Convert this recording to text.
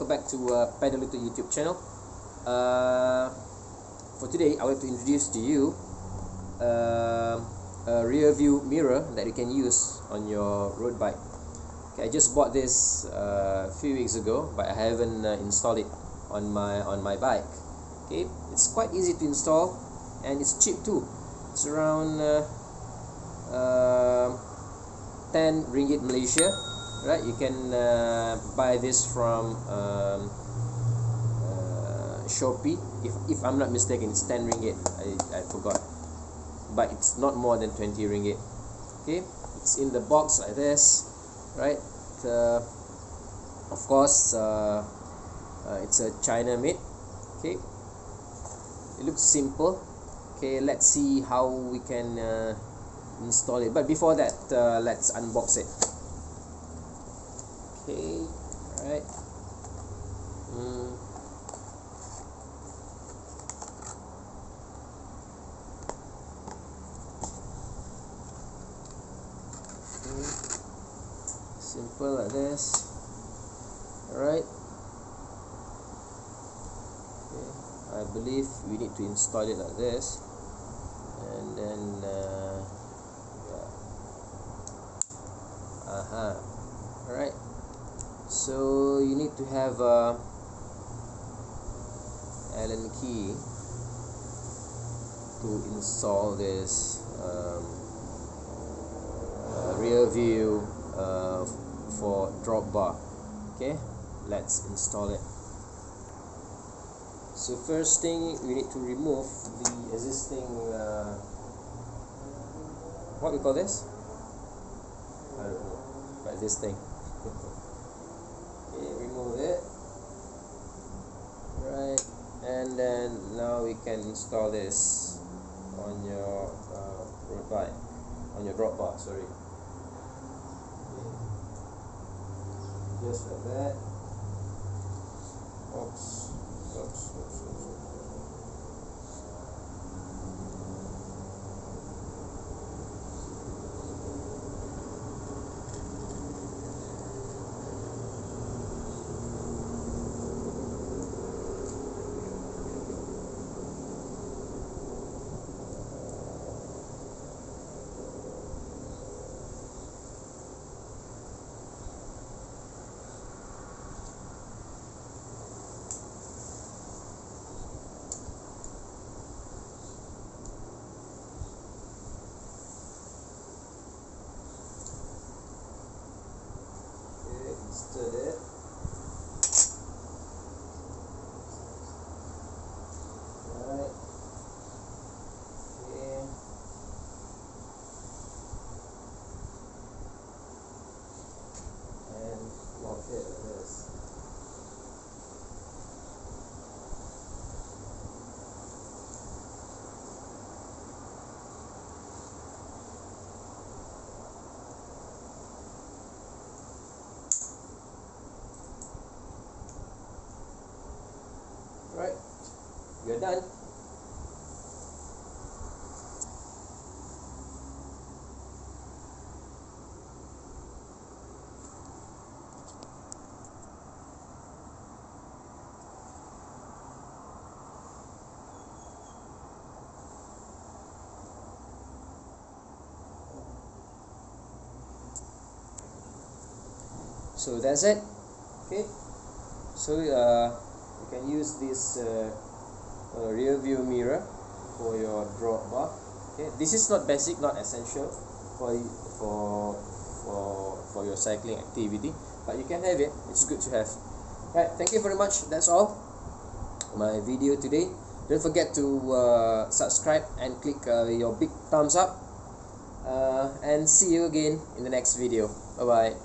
welcome back to Pedallutut YouTube channel. For today, I would like to introduce to you a rear view mirror that you can use on your road bike. Okay, I just bought this a few weeks ago, but I haven't installed it on my bike. Okay, it's quite easy to install and it's cheap too. It's around 10 ringgit Malaysia, right? You can buy this from Shoppee. If I'm not mistaken, it's 10 ringgit. I forgot, but it's not more than 20 ringgit. Okay, it's in the box like this, right? Of course, it's a China made. Okay, it looks simple. Okay, let's see how we can install it, but before that, let's unbox it. Okay, right. Simple like this. Alright. Okay, I believe we need to install it like this, and then alright, so you need to have a Allen key to install this rear view for drop bar. Okay, let's install it. So first thing, we need to remove the existing what we call this? I don't know, but this thing. Okay, remove it. Right, and then now we can install this on your road bike, on your drop bar. Sorry. Okay. Just like that. Oops. Stood it. Right. Okay. And lock it like this. Right, you're done. So that's it. Okay, so you can use this rear view mirror for your drop bar. Okay, this is not basic, not essential for your cycling activity, but you can have it. It's good to have. Right, thank you very much. That's all my video today. Don't forget to subscribe and click your big thumbs up, and see you again in the next video. Bye bye.